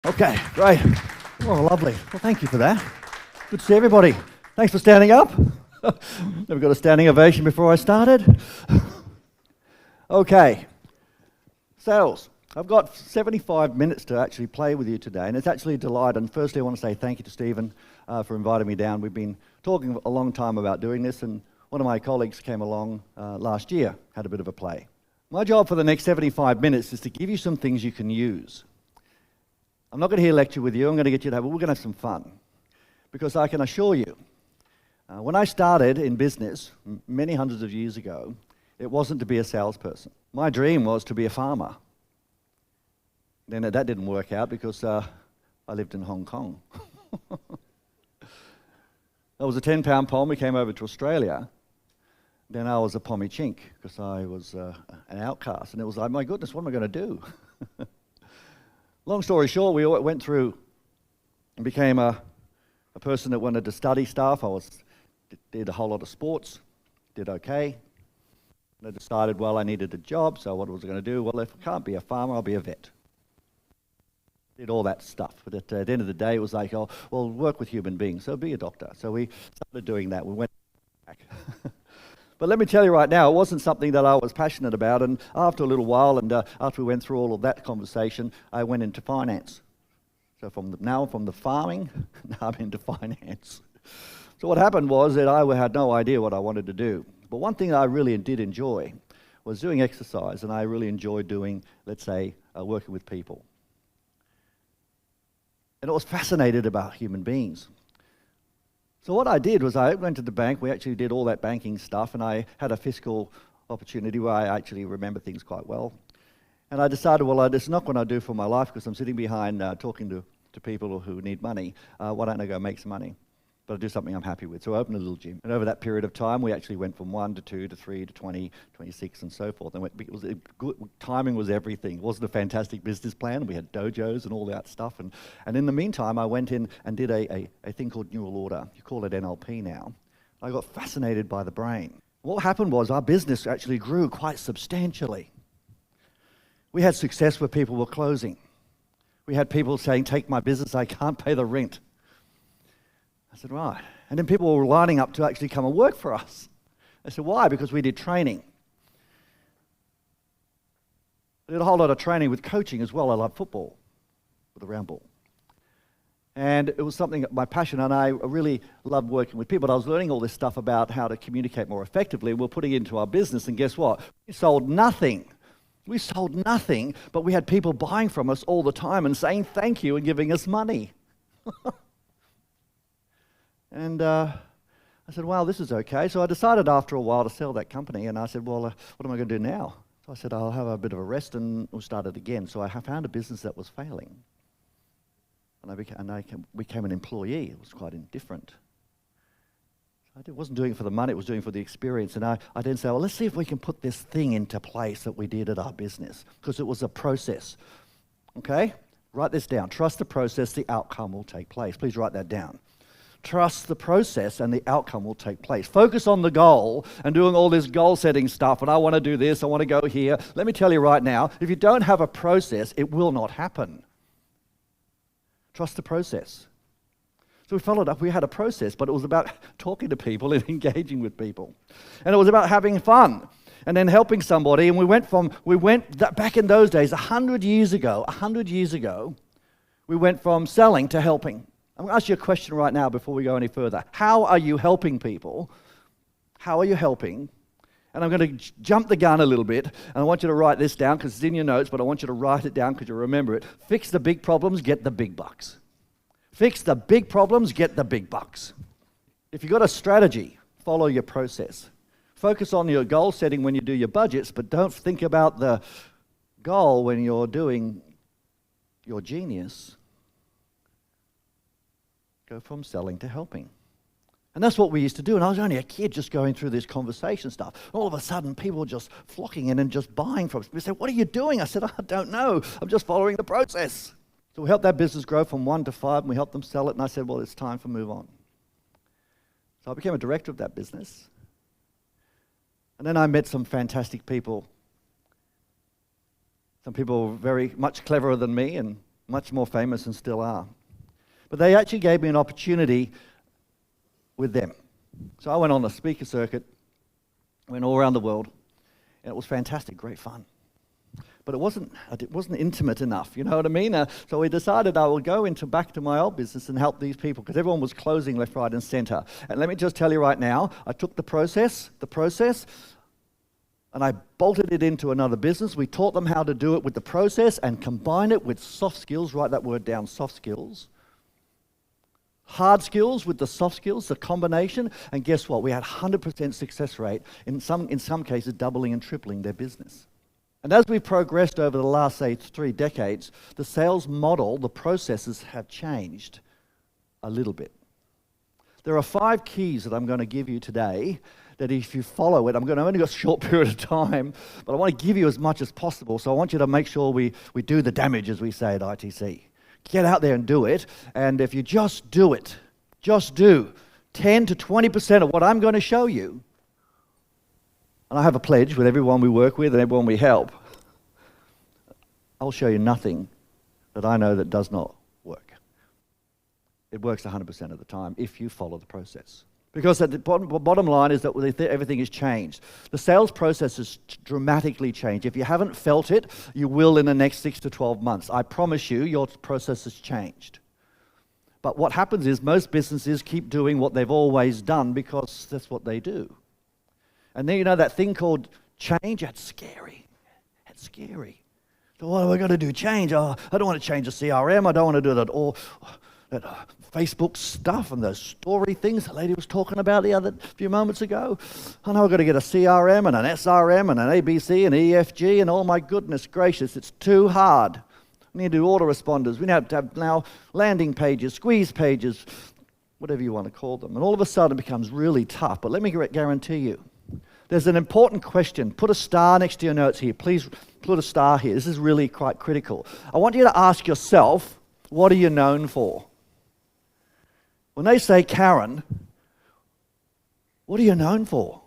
Okay, great. Oh, lovely. Well, thank you for that. Good to see everybody. Thanks for standing up. Never got a standing ovation before I started. Okay, sales. I've got 75 minutes to actually play with you today, and it's actually a delight. And firstly, I want to say thank you to Stephen for inviting me down. We've been talking a long time about doing this, and one of my colleagues came along last year, had a bit of a play. My job for the next 75 minutes is to give you some things you can use. I'm not going to hear a lecture with you. I'm going to get you to we're going to have some fun. Because I can assure you, when I started in business many hundreds of years ago, it wasn't to be a salesperson. My dream was to be a farmer. Then that didn't work out because I lived in Hong Kong. I was a 10-pound pom. We came over to Australia. Then I was a pommy chink because I was an outcast. And it was like, my goodness, what am I going to do? Long story short, we went through and became a person that wanted to study stuff. I did a whole lot of sports, did okay. And I decided, well, I needed a job, so what was I going to do? Well, if I can't be a farmer, I'll be a vet. Did all that stuff. But at the end of the day, it was like, oh, well, work with human beings, so be a doctor. So we started doing that. We went back. But let me tell you right now, it wasn't something that I was passionate about, and after a little while, and after we went through all of that conversation, I went into finance. So from the farming, now I'm into finance. So what happened was that I had no idea what I wanted to do. But one thing I really did enjoy was doing exercise, and I really enjoyed doing, let's say, working with people. And I was fascinated about human beings. So what I did was I went to the bank. We actually did all that banking stuff, and I had a fiscal opportunity where I actually remember things quite well. And I decided, well, this is not what I do for my life because I'm sitting behind talking to people who need money. Why don't I go make some money? But I'll do something I'm happy with. So I opened a little gym. And over that period of time, we actually went from 1 to 2 to 3 to 20, 26, and so forth. And timing was everything. It wasn't a fantastic business plan. We had dojos and all that stuff. And in the meantime, I went in and did a thing called neural order. You call it NLP now. I got fascinated by the brain. What happened was our business actually grew quite substantially. We had success where people were closing. We had people saying, take my business, I can't pay the rent. I said, right. And then people were lining up to actually come and work for us. I said, why? Because we did training. I did a whole lot of training with coaching as well. I love football with a round ball. And it was something, my passion, and I really loved working with people. I was learning all this stuff about how to communicate more effectively. We're putting it into our business, and guess what? We sold nothing. We sold nothing, but we had people buying from us all the time and saying thank you and giving us money. And I said, wow, this is okay. So I decided after a while to sell that company, and I said, well, what am I going to do now? So I said, I'll have a bit of a rest and we'll start it again. So I found a business that was failing. And I became an employee. It was quite indifferent. I wasn't doing it for the money, it was doing it for the experience. And I then said, well, let's see if we can put this thing into place that we did at our business, because it was a process. Okay? Write this down. Trust the process, the outcome will take place. Please write that down. Trust the process and the outcome will take place. Focus on the goal and doing all this goal-setting stuff. And I want to do this, I want to go here. Let me tell you right now, if you don't have a process, it will not happen. Trust the process. So we followed up. We had a process, but it was about talking to people and engaging with people. And it was about having fun and then helping somebody. And we went back in those days, 100 years ago, we went from selling to helping. I'm going to ask you a question right now before we go any further. How are you helping people? How are you helping? And I'm going to jump the gun a little bit, and I want you to write this down because it's in your notes, but I want you to write it down because you remember it. Fix the big problems, get the big bucks. Fix the big problems, get the big bucks. If you've got a strategy, follow your process. Focus on your goal setting when you do your budgets, but don't think about the goal when you're doing your genius. Go from selling to helping. And that's what we used to do. And I was only a kid just going through this conversation stuff. All of a sudden, people were just flocking in and just buying from us. They said, what are you doing? I said, I don't know. I'm just following the process. So we helped that business grow from 1 to 5, and we helped them sell it. And I said, well, it's time for move on. So I became a director of that business. And then I met some fantastic people. Some people were very much cleverer than me, and much more famous and still are. But they actually gave me an opportunity with them. So I went on a speaker circuit, went all around the world, and it was fantastic, great fun. But it wasn't intimate enough, you know what I mean? So we decided I will go back to my old business and help these people, because everyone was closing left, right, and center. And let me just tell you right now, I took the process, and I bolted it into another business. We taught them how to do it with the process and combine it with soft skills. Write that word down, soft skills. Hard skills with the soft skills, the combination. And guess what? We had 100% success rate, in some cases doubling and tripling their business. And as we progressed over the last, say, 3 decades, the sales model, the processes have changed a little bit. There are 5 keys that I'm going to give you today that if you follow it, I've only got a short period of time, but I want to give you as much as possible. So I want you to make sure we do the damage, as we say at ITC. Get out there and do it. And if you just do it, just do 10 to 20% of what I'm going to show you. And I have a pledge with everyone we work with and everyone we help. I'll show you nothing that I know that does not work. It works 100% of the time if you follow the process. Because at the bottom line is that everything has changed. The sales process has dramatically changed. If you haven't felt it, you will in the next 6 to 12 months. I promise you, your process has changed. But what happens is most businesses keep doing what they've always done because that's what they do. And then you know that thing called change? That's scary. That's scary. So what have I got to do? Change? Oh, I don't want to change the CRM. I don't want to do that all that Facebook stuff and those story things the lady was talking about the other few moments ago. I know I've got to get a CRM and an SRM and an ABC and EFG and oh my goodness gracious, it's too hard. We need to do autoresponders. We have to have now landing pages, squeeze pages, whatever you want to call them. And all of a sudden it becomes really tough. But let me guarantee you, there's an important question. Put a star next to your notes here. Please put a star here. This is really quite critical. I want you to ask yourself, what are you known for? When they say Karen, what are you known for?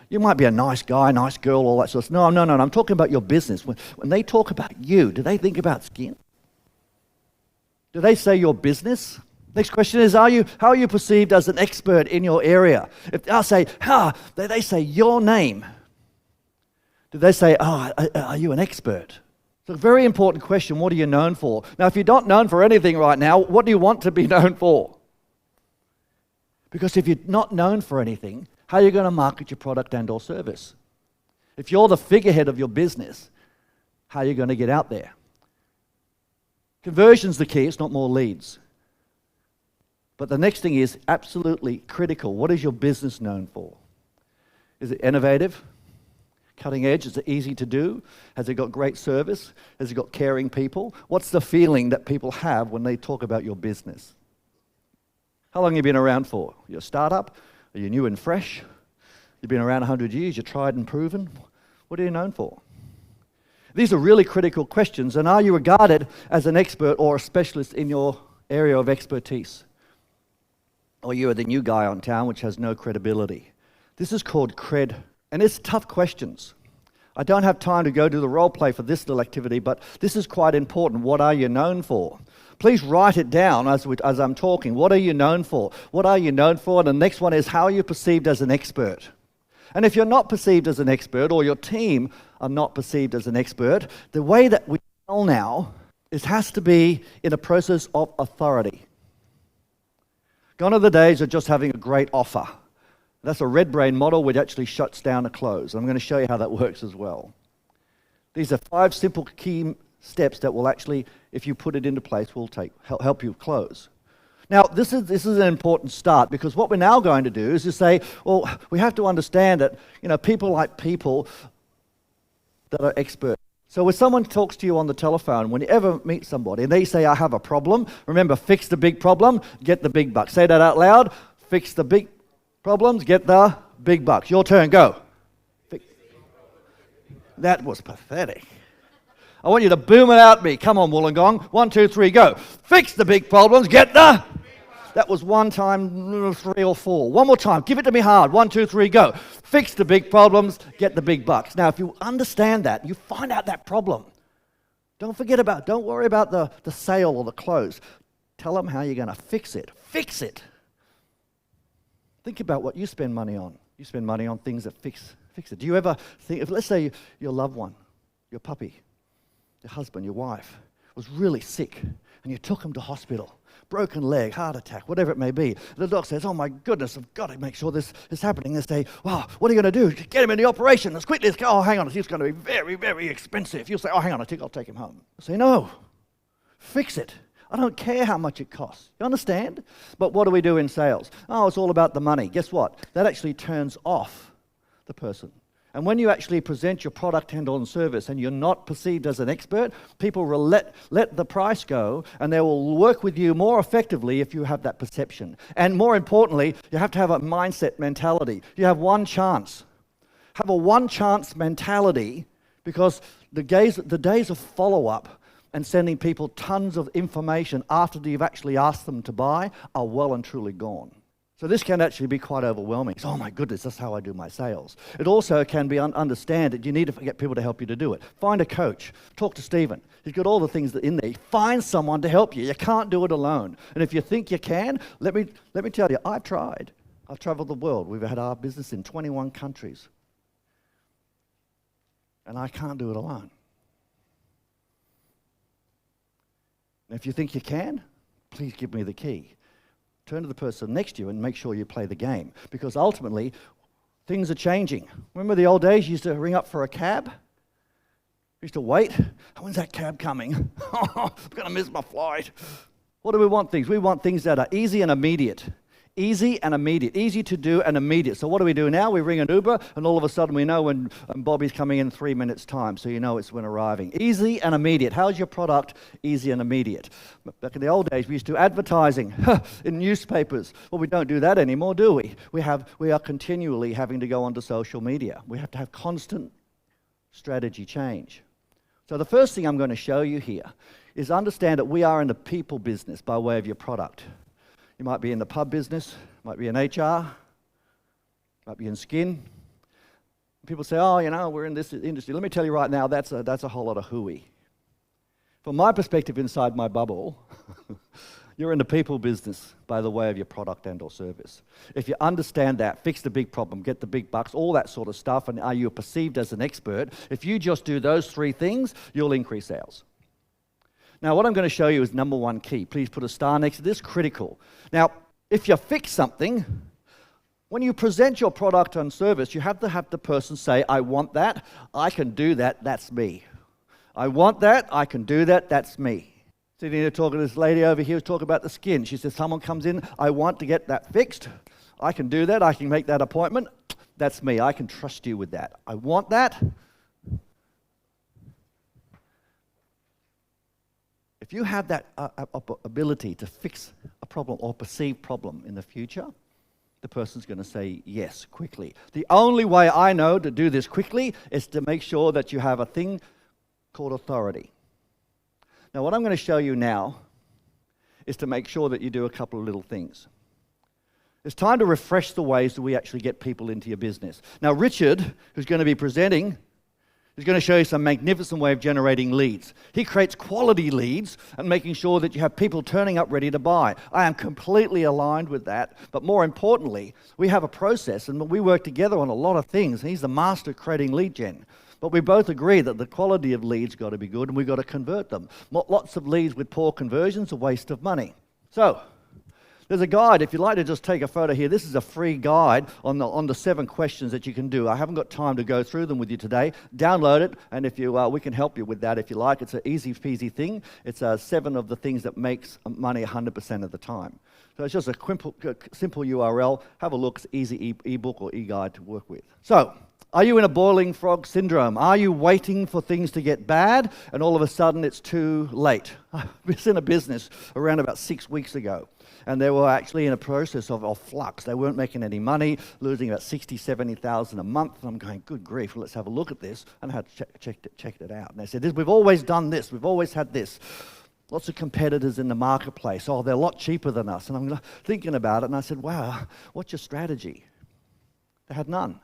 You might be a nice guy, nice girl, all that sort of stuff. No. I'm talking about your business. When they talk about you, do they think about skin? Do they say your business? Next question is, how are you perceived as an expert in your area? If I say, they say your name. Do they say, are you an expert? It's a very important question. What are you known for? Now, if you're not known for anything right now, what do you want to be known for? Because if you're not known for anything, how are you going to market your product and or service? If you're the figurehead of your business, how are you going to get out there? Conversion's the key. It's not more leads. But the next thing is absolutely critical. What is your business known for? Is it innovative? Cutting edge? Is it easy to do? Has it got great service? Has it got caring people? What's the feeling that people have when they talk about your business? How long have you been around for? You're a startup? Are you new and fresh? You've been around 100 years? You're tried and proven? What are you known for? These are really critical questions. And are you regarded as an expert or a specialist in your area of expertise? Or you are the new guy on town which has no credibility? This is called cred. And it's tough questions. I don't have time to go do the role play for this little activity, but this is quite important. What are you known for? Please write it down as I'm talking. What are you known for? What are you known for? And the next one is, how are you perceived as an expert? And if you're not perceived as an expert, or your team are not perceived as an expert, the way that we sell now has to be in a process of authority. Gone are the days of just having a great offer. That's a red brain model which actually shuts down a close. I'm going to show you how that works as well. These are 5 simple key steps that will actually, if you put it into place, will help you close. Now, this is an important start, because what we're now going to do is to say, well, we have to understand that, people like people that are experts. So when someone talks to you on the telephone, when you ever meet somebody and they say, I have a problem, remember, fix the big problem, get the big bucks. Say that out loud. Fix the big problems, get the big bucks. Your turn, go. That was pathetic. I want you to boom it out at me. Come on, Wollongong. 1, 2, 3, go. Fix the big problems, get the... That was 1 time, 3 or 4. One more time. Give it to me hard. 1, 2, 3, go. Fix the big problems, get the big bucks. Now, if you understand that, you find out that problem. Don't worry about the sale or the close. Tell them how you're going to fix it. Fix it. Think about what you spend money on. You spend money on things that fix it. Do you ever think, if let's say your loved one, your puppy, your husband, your wife, was really sick, and you took them to hospital, broken leg, heart attack, whatever it may be. The doc says, oh my goodness, I've got to make sure this is happening. They say, wow, what are you going to do? Get him in the operation as quickly as, oh, hang on, it's going to be very, very expensive. You'll say, oh, hang on, I'll take him home. I say, no, fix it. I don't care how much it costs. You understand? But what do we do in sales? Oh, it's all about the money. Guess what? That actually turns off the person. And when you actually present your product and/or service and you're not perceived as an expert, people will let the price go, and they will work with you more effectively if you have that perception. And more importantly, you have to have a mindset mentality. You have one chance. Have a one-chance mentality, because the days of follow-up and sending people tons of information after you've actually asked them to buy are well and truly gone. So this can actually be quite overwhelming. Oh my goodness, that's how I do my sales. It also can be understand that you need to get people to help you to do it. Find a coach. Talk to Stephen. He's got all the things that in there. Find someone to help you. You can't do it alone. And if you think you can, let me tell you, I've tried. I've traveled the world. We've had our business in 21 countries. And I can't do it alone. And if you think you can, please give me the key. Turn to the person next to you and make sure you play the game. Because ultimately, things are changing. Remember the old days, you used to ring up for a cab? You used to wait. When's that cab coming? I'm going to miss my flight. What do we want things? We want things that are easy and immediate. Easy and immediate. Easy to do and immediate. So what do we do now? We ring an Uber, and all of a sudden we know when Bobby's coming in 3 minutes' time, so you know it's when arriving. Easy and immediate. How's your product? Easy and immediate. Back in the old days, we used to do advertising in newspapers. Well, we don't do that anymore, do we? We are continually having to go onto social media. We have to have constant strategy change. So the first thing I'm going to show you here is understand that we are in the people business by way of your product. You might be in the pub business, might be in HR, might be in skin. People say, oh, we're in this industry. Let me tell you right now, that's a whole lot of hooey. From my perspective inside my bubble, you're in the people business by the way of your product and or service. If you understand that, fix the big problem, get the big bucks, all that sort of stuff, and are you perceived as an expert, if you just do those three things, you'll increase sales. Now, what I'm going to show you is number one key. Please put a star next to this, critical. Now, if you fix something, when you present your product and service, you have to have the person say, I want that, I can do that, that's me. I want that, I can do that, that's me. Sitting here talking to this lady over here who's talking about the skin. She says, someone comes in, I want to get that fixed, I can do that, I can make that appointment, that's me, I can trust you with that. I want that. If you have that ability to fix a problem or perceived problem in the future, the person's going to say yes quickly. The only way I know to do this quickly is to make sure that you have a thing called authority. Now, what I'm going to show you now is to make sure that you do a couple of little things. It's time to refresh the ways that we actually get people into your business. Now, Richard, who's going to be presenting, He's going to show you some magnificent way of generating leads. He creates quality leads and making sure that you have people turning up ready to buy. I am completely aligned with that. But more importantly, we have a process and we work together on a lot of things. He's the master of creating lead gen. But we both agree that the quality of leads got to be good and we've got to convert them. Lots of leads with poor conversions are a waste of money. So, there's a guide. If you'd like to just take a photo here, this is a free guide on the 7 questions that you can do. I haven't got time to go through them with you today. Download it, and if you we can help you with that if you like. It's an easy peasy thing. It's 7 of the things that makes money 100% of the time. So it's just a simple URL. Have a look. It's easy ebook or e-guide to work with. So, are you in a boiling frog syndrome? Are you waiting for things to get bad and all of a sudden it's too late? I was in a business around about 6 weeks ago. And they were actually in a process of flux. They weren't making any money, losing about 60, 70,000 a month. And I'm going, good grief, let's have a look at this. And I had checked it out. And they said, we've always done this. We've always had this. Lots of competitors in the marketplace. Oh, they're a lot cheaper than us. And I'm thinking about it. And I said, wow, what's your strategy? They had none.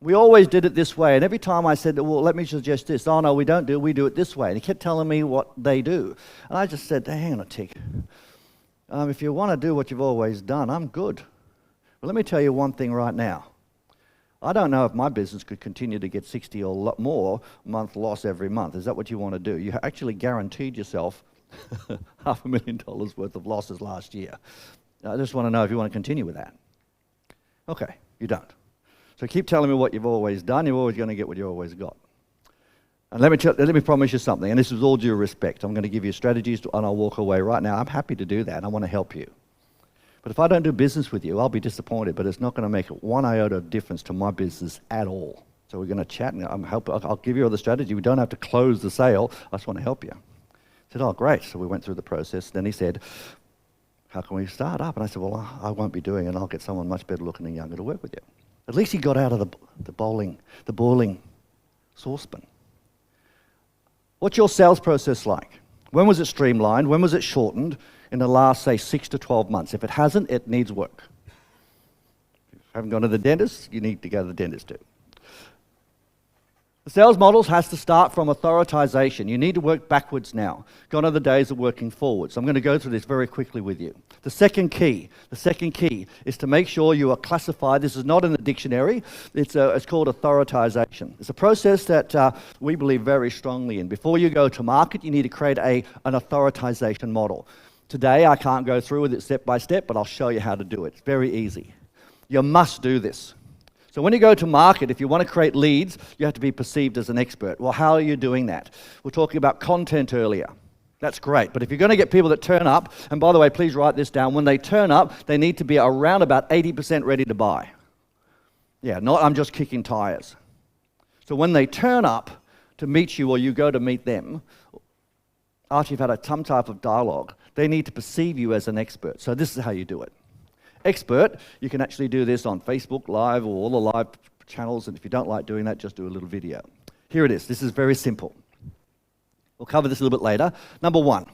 We always did it this way. And every time I said, well, let me suggest this. Oh, no, we don't do it. We do it this way. And he kept telling me what they do. And I just said, hang on a tick. If you want to do what you've always done, I'm good. But let me tell you one thing right now. I don't know if my business could continue to get 60 or more month loss every month. Is that what you want to do? You actually guaranteed yourself $500,000 worth of losses last year. I just want to know if you want to continue with that. Okay, you don't. So keep telling me what you've always done. You're always going to get what you always got. And let me promise you something, and this is all due respect. I'm going to give you strategies, and I'll walk away right now. I'm happy to do that, and I want to help you. But if I don't do business with you, I'll be disappointed, but it's not going to make one iota of difference to my business at all. So we're going to chat, and I'll give you all the strategy. We don't have to close the sale. I just want to help you. I said, oh, great. So we went through the process. Then he said, how can we start up? And I said, well, I won't be doing it, and I'll get someone much better looking and younger to work with you. At least he got out of the boiling saucepan. What's your sales process like? When was it streamlined? When was it shortened? In the last, say, 6 to 12 months. If it hasn't, it needs work. If you haven't gone to the dentist, you need to go to the dentist too. The sales models has to start from authorization. You need to work backwards now. Gone are the days of working forwards. I'm going to go through this very quickly with you. The second key is to make sure you are classified. This is not in the dictionary. It's called authorization. It's a process that we believe very strongly in. Before you go to market, you need to create an authorization model. Today, I can't go through with it step by step, but I'll show you how to do it. It's very easy. You must do this. So when you go to market, if you want to create leads, you have to be perceived as an expert. Well, how are you doing that? We're talking about content earlier. That's great. But if you're going to get people that turn up, and by the way, please write this down. When they turn up, they need to be around about 80% ready to buy. Yeah, not I'm just kicking tires. So when they turn up to meet you or you go to meet them, after you've had some type of dialogue, they need to perceive you as an expert. So this is how you do it. Expert, you can actually do this on Facebook Live or all the live channels, and if you don't like doing that, just do a little video. Here it is. This is very simple. We'll cover this a little bit later. Number one,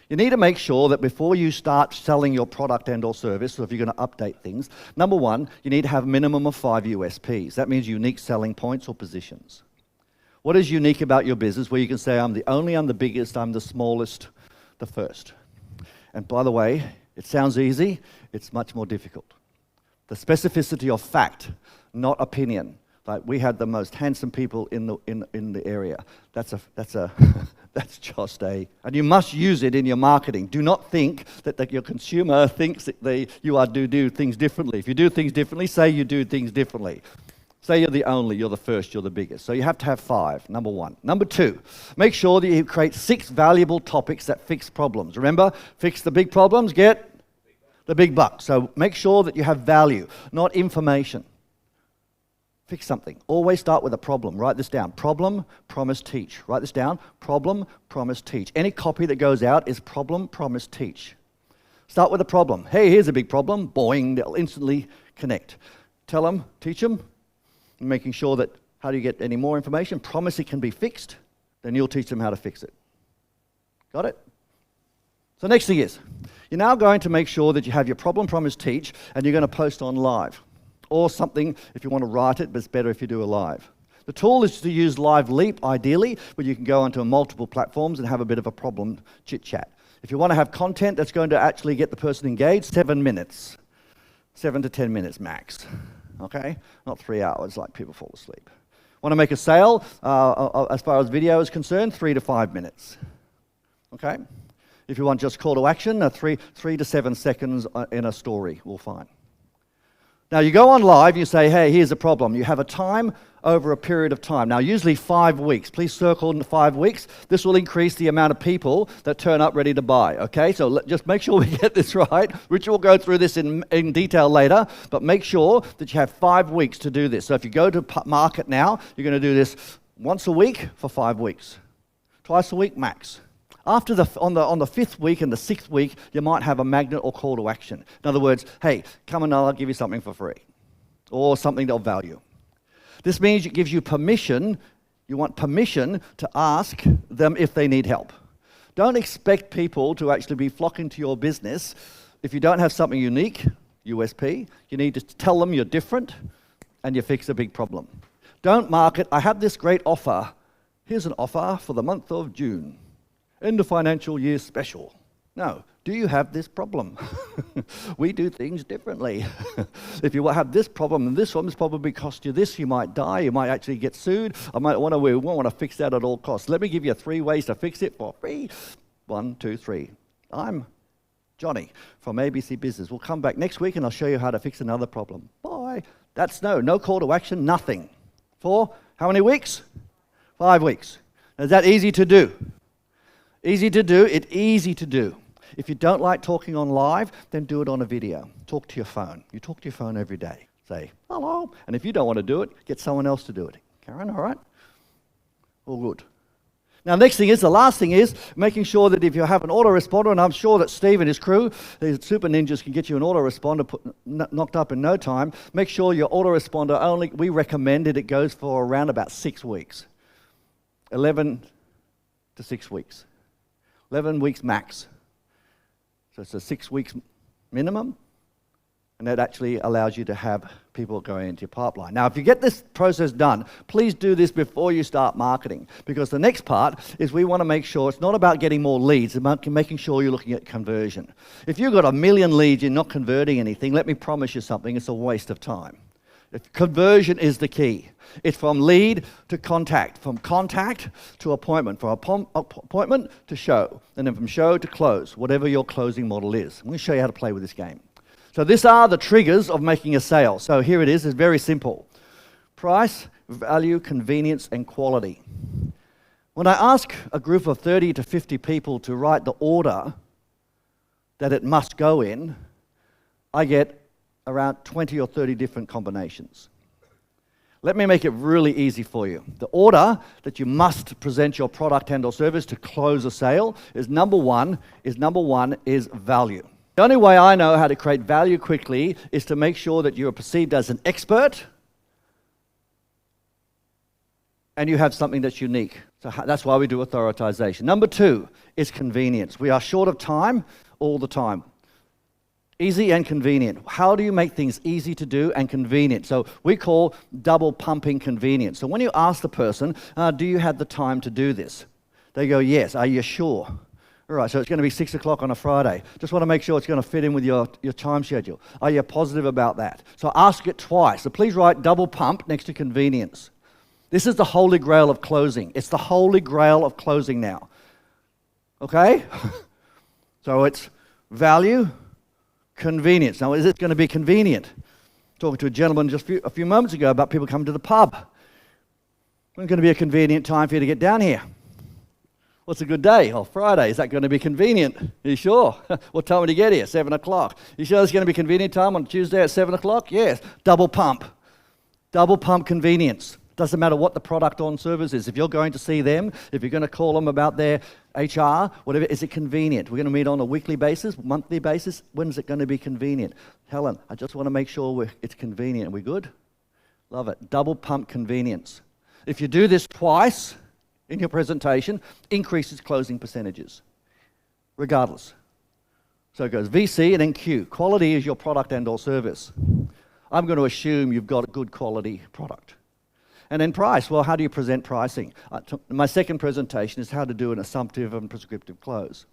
you need to make sure that before you start selling your product and or service, so if you're going to update things, number one, you need to have a minimum of 5 USPs. That means unique selling points or positions. What is unique about your business where you can say, I'm the biggest, I'm the smallest, the first? And by the way, it sounds easy, it's much more difficult. The specificity of fact, not opinion. Like we had the most handsome people in the area. That's just and you must use it in your marketing. Do not think that your consumer thinks that you do things differently. If you do things differently, say you do things differently. Say you're the only, you're the first, you're the biggest. So you have to have 5, number one. Number 2, make sure that you create 6 valuable topics that fix problems. Remember, fix the big problems, get the big bucks. So make sure that you have value, not information. Fix something. Always start with a problem. Write this down. Problem, promise, teach. Write this down. Problem, promise, teach. Any copy that goes out is problem, promise, teach. Start with a problem. Hey, here's a big problem. Boing, they'll instantly connect. Tell them, teach them. Making sure that how do you get any more information? Promise it can be fixed, then you'll teach them how to fix it. Got it? So next thing is, you're now going to make sure that you have your problem, promise, teach, and you're going to post on live. Or something, if you want to write it, but it's better if you do a live. The tool is to use Live Leap, ideally, where you can go onto multiple platforms and have a bit of a problem chit-chat. If you want to have content that's going to actually get the person engaged, 7 minutes. 7 to 10 minutes max. Okay? Not 3 hours like people fall asleep. Want to make a sale, as far as video is concerned, 3 to 5 minutes. Okay? If you want just call to action, 3 to 7 seconds in a story will fine. Now you go on live, you say, hey, here's a problem. You have a time over a period of time. Now usually 5 weeks. Please circle in 5 weeks. This will increase the amount of people that turn up ready to buy. Okay, so just make sure we get this right. Richard will go through this in detail later, but make sure that you have 5 weeks to do this. So if you go to market now, you're going to do this once a week for 5 weeks. Twice a week max. After on the 5th week and the 6th week, you might have a magnet or call to action. In other words, hey, come and I'll give you something for free. Or something of value. This means it gives you permission, you want permission to ask them if they need help. Don't expect people to actually be flocking to your business if you don't have something unique, USP. You need to tell them you're different and you fix a big problem. Don't market, I have this great offer. Here's an offer for the month of June. End of financial year special. No. Do you have this problem? We do things differently. If you have this problem and this one, this probably cost you this, you might die, you might actually get sued. We won't want to fix that at all costs. Let me give you 3 ways to fix it for free. 1, 2, 3. I'm Johnny from ABC Business. We'll come back next week and I'll show you how to fix another problem. Bye. That's no call to action, nothing. For how many weeks? 5 weeks. Is that easy to do? Easy to do, it's easy to do. If you don't like talking on live, then do it on a video. Talk to your phone. You talk to your phone every day. Say, hello. And if you don't want to do it, get someone else to do it. Karen, all right? All good. Now, the last thing is making sure that if you have an autoresponder, and I'm sure that Steve and his crew, these super ninjas, can get you an autoresponder knocked up in no time, make sure your autoresponder we recommended it goes for around about 6 weeks. 11 to 6 weeks. 11 weeks max. So it's a 6 weeks minimum, and that actually allows you to have people going into your pipeline. Now, if you get this process done, please do this before you start marketing, because the next part is we want to make sure it's not about getting more leads, it's about making sure you're looking at conversion. If you've got 1 million leads, you're not converting anything, let me promise you something, it's a waste of time. Conversion is the key. It's from lead to contact, from contact to appointment, from appointment to show, and then from show to close, whatever your closing model is. I'm going to show you how to play with this game. So these are the triggers of making a sale. So here it is. It's very simple. Price, value, convenience, and quality. When I ask a group of 30 to 50 people to write the order that it must go in, I get around 20 or 30 different combinations. Let me make it really easy for you. The order that you must present your product and or service to close a sale is number one is value. The only way I know how to create value quickly is to make sure that you are perceived as an expert and you have something that's unique. So that's why we do authorization. Number 2 is convenience. We are short of time all the time. Easy and convenient. How do you make things easy to do and convenient? So we call double pumping convenience. So when you ask the person, do you have the time to do this? They go, yes. Are you sure? All right, so it's going to be 6 o'clock on a Friday. Just want to make sure it's going to fit in with your time schedule. Are you positive about that? So ask it twice. So please write double pump next to convenience. This is the holy grail of closing. It's the holy grail of closing now. Okay? So it's value, convenience. Now, is it going to be convenient? Talking to a gentleman just a few moments ago about people coming to the pub. When's going to be a convenient time for you to get down here? What's a good day? Oh, Friday. Is that going to be convenient? Are you sure? What time would you get here? 7 o'clock. You sure it's going to be convenient time on Tuesday at 7 o'clock? Yes. Double pump. Double pump convenience. Doesn't matter what the product or service is. If you're going to see them, if you're going to call them about their HR, whatever, is it convenient? We're going to meet on a weekly basis, monthly basis. When is it going to be convenient? Helen, I just want to make sure it's convenient. Are we good? Love it. Double pump convenience. If you do this twice in your presentation, increases closing percentages, regardless. So it goes VC and then Q. Quality is your product and or service. I'm going to assume you've got a good quality product. And then price. Well, how do you present pricing? My second presentation is how to do an assumptive and prescriptive close.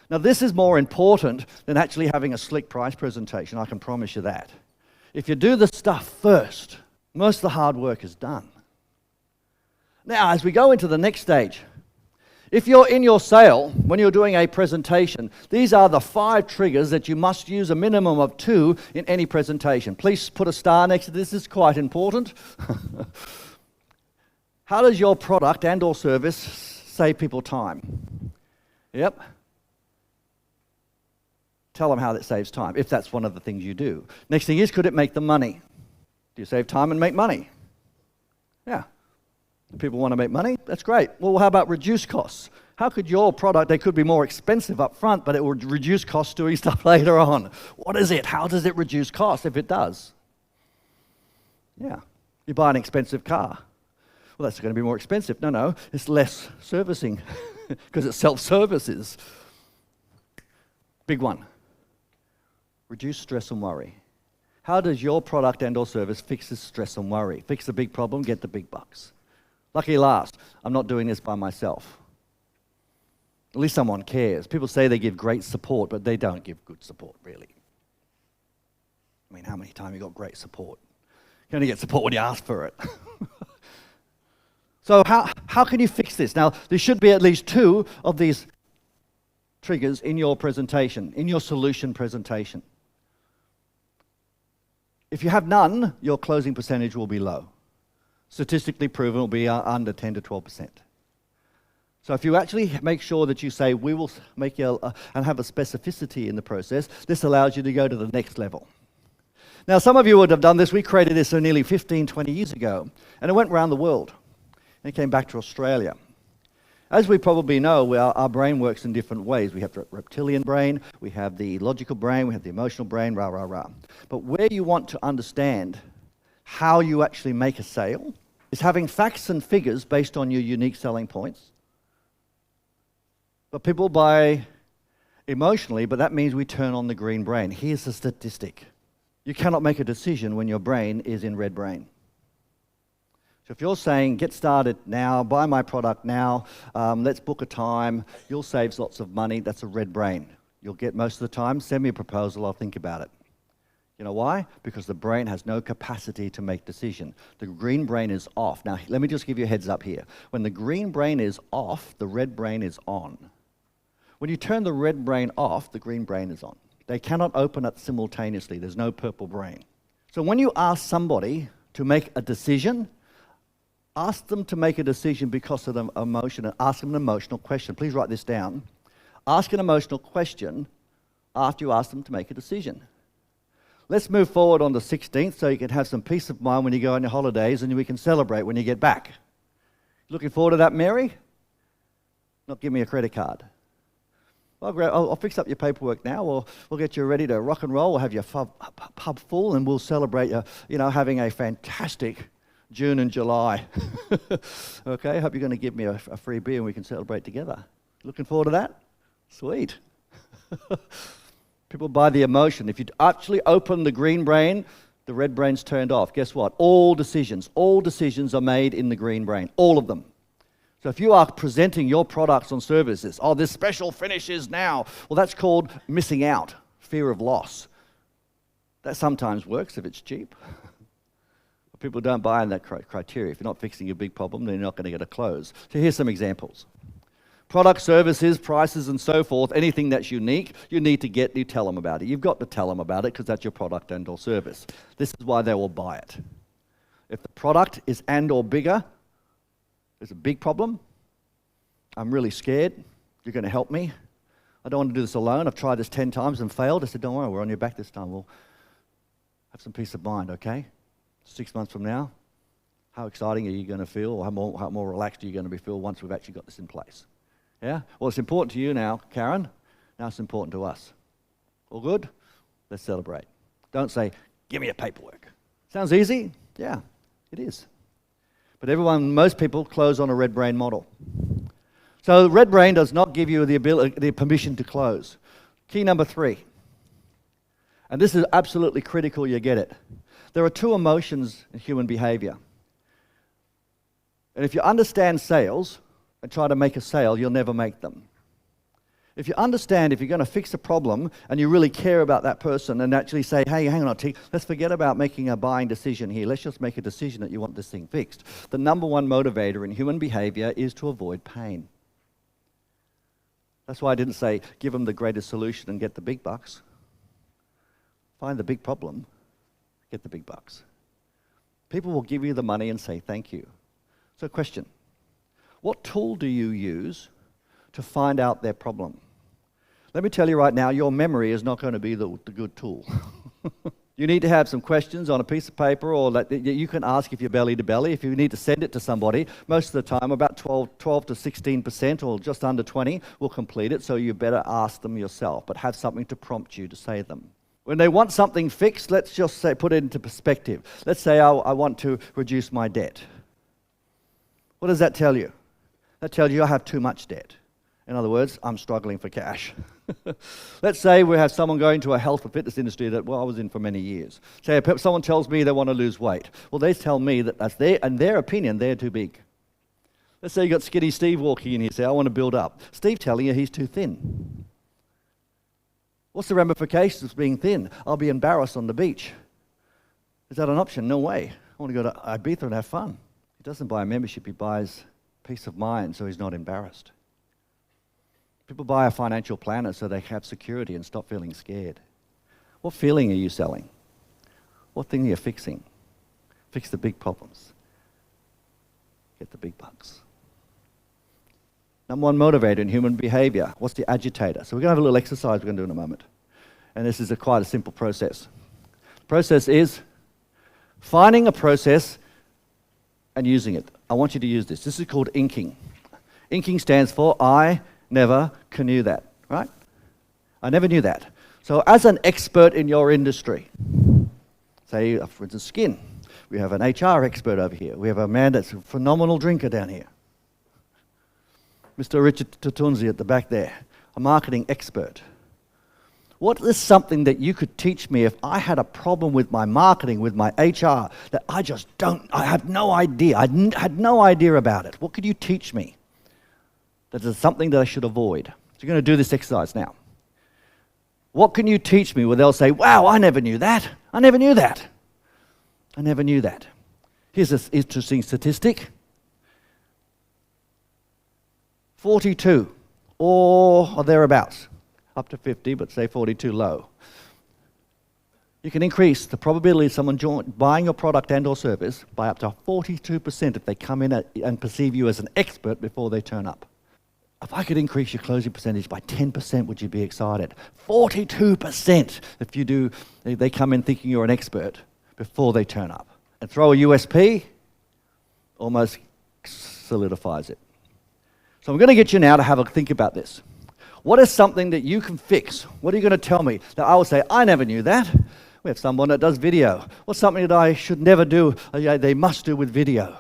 Now, this is more important than actually having a slick price presentation. I can promise you that. If you do the stuff first, most of the hard work is done. Now, as we go into the next stage, if you're in your sale, when you're doing a presentation, these are the 5 triggers that you must use a minimum of 2 in any presentation. Please put a star next to this. This is quite important. How does your product and or service save people time? Yep. Tell them how that saves time, if that's one of the things you do. Next thing is, could it make them money? Do you save time and make money? Yeah. People want to make money? That's great. Well, how about reduce costs? How could your product, they could be more expensive up front, but it would reduce costs doing stuff later on. What is it? How does it reduce costs if it does? Yeah. You buy an expensive car. Well, that's going to be more expensive. No, it's less servicing because it self-services. Big one. Reduce stress and worry. How does your product and or service fix this stress and worry? Fix the big problem, get the big bucks. Lucky last, I'm not doing this by myself. At least someone cares. People say they give great support, but they don't give good support, really. I mean, how many times you got great support? You only get support when you ask for it. So how can you fix this? Now, there should be at least 2 of these triggers in your presentation, in your solution presentation. If you have none, your closing percentage will be low. Statistically proven, it will be under 10 to 12%. So if you actually make sure that you say, we will make you, and have a specificity in the process, this allows you to go to the next level. Now, some of you would have done this. We created this nearly 15, 20 years ago, and it went around the world. And it came back to Australia. As we probably know, our brain works in different ways. We have the reptilian brain, we have the logical brain, we have the emotional brain, rah, rah, rah. But where you want to understand how you actually make a sale is having facts and figures based on your unique selling points. But people buy emotionally, but that means we turn on the green brain. Here's the statistic. You cannot make a decision when your brain is in red brain. So if you're saying, get started now, buy my product now, let's book a time, you'll save lots of money, that's a red brain. You'll get most of the time, send me a proposal, I'll think about it. You know why? Because the brain has no capacity to make decision. The green brain is off. Now, let me just give you a heads up here. When the green brain is off, the red brain is on. When you turn the red brain off, the green brain is on. They cannot open it simultaneously. There's no purple brain. So when you ask somebody to make a decision, ask them to make a decision because of the emotion and ask them an emotional question. Please write this down. Ask an emotional question after you ask them to make a decision. Let's move forward on the 16th so you can have some peace of mind when you go on your holidays and we can celebrate when you get back. Looking forward to that, Mary? Not give me a credit card. I'll fix up your paperwork now, or we'll get you ready to rock and roll. We'll have your pub full and we'll celebrate having a fantastic June and July. Okay, hope you're going to give me a free beer and we can celebrate together. Looking forward to that? Sweet. People buy the emotion. If you actually open the green brain, the red brain's turned off. Guess what? All decisions are made in the green brain. All of them. So if you are presenting your products and services, this special finish is now. Well, that's called missing out, fear of loss. That sometimes works if it's cheap. People don't buy in that criteria. If you're not fixing your big problem, then you're not going to get a close. So here's some examples. Product, services, prices, and so forth, anything that's unique, you tell them about it. You've got to tell them about it because that's your product and or service. This is why they will buy it. If the product is and or bigger, there's a big problem. I'm really scared. You're going to help me. I don't want to do this alone. I've tried this 10 times and failed. I said, don't worry, we're on your back this time. We'll have some peace of mind, okay? 6 months from now, how exciting are you going to feel, or how more relaxed are you going to feel once we've actually got this in place? Yeah? Well, it's important to you now, Karen. Now it's important to us. All good? Let's celebrate. Don't say, give me your paperwork. Sounds easy? Yeah, it is. But most people close on a red brain model. So red brain does not give you the permission to close. Key number 3. And this is absolutely critical you get it. There are 2 emotions in human behavior. And if you understand sales and try to make a sale, you'll never make them. If you understand, if you're going to fix a problem and you really care about that person and actually say, hey, hang on, let's forget about making a buying decision here. Let's just make a decision that you want this thing fixed. The number 1 motivator in human behavior is to avoid pain. That's why I didn't say, give them the greatest solution and get the big bucks. Find the big problem, get the big bucks. People will give you the money and say thank you. So question, what tool do you use to find out their problem? Let me tell you right now, your memory is not going to be the good tool. You need to have some questions on a piece of paper, or you can ask if you're belly to belly. If you need to send it to somebody, most of the time about 12 to 16% or just under 20 will complete it, so you better ask them yourself, but have something to prompt you to say them. When they want something fixed, let's just say, put it into perspective. Let's say I want to reduce my debt. What does that tell you? That tells you I have too much debt. In other words, I'm struggling for cash. Let's say we have someone going to a health or fitness industry that, well, I was in for many years. Say someone tells me they want to lose weight. Well, they tell me that that's in their opinion, they're too big. Let's say you got skinny Steve walking in here, say, I want to build up. Steve telling you he's too thin. What's the ramifications of being thin? I'll be embarrassed on the beach. Is that an option? No way. I want to go to Ibiza and have fun. He doesn't buy a membership, he buys peace of mind so he's not embarrassed. People buy a financial planner so they have security and stop feeling scared. What feeling are you selling? What thing are you fixing? Fix the big problems. Get the big bucks. Number one motivator in human behavior. What's the agitator? So we're going to have a little exercise we're going to do in a moment. And this is quite a simple process. The process is finding a process and using it. I want you to use this. This is called inking. Inking stands for I never knew that, right? I never knew that. So as an expert in your industry, say, for instance, skin, we have an HR expert over here. We have a man that's a phenomenal drinker down here. Mr. Richard Tutunzi at the back there, a marketing expert. What is something that you could teach me if I had a problem with my marketing, with my HR, that I have no idea, I had no idea about it? What could you teach me that is something that I should avoid? So you're going to do this exercise now. What can you teach me where they'll say, wow, I never knew that. I never knew that. I never knew that. Here's an interesting statistic. 42 or thereabouts, up to 50, but say 42 low. You can increase the probability of someone buying your product and or service by up to 42% if they come in and perceive you as an expert before they turn up. If I could increase your closing percentage by 10%, would you be excited? 42% if they come in thinking you're an expert before they turn up. And throw a USP, almost solidifies it. So I'm going to get you now to have a think about this. What is something that you can fix? What are you going to tell me that I will say, I never knew that? We have someone that does video. What's something that I should never do, they must do with video?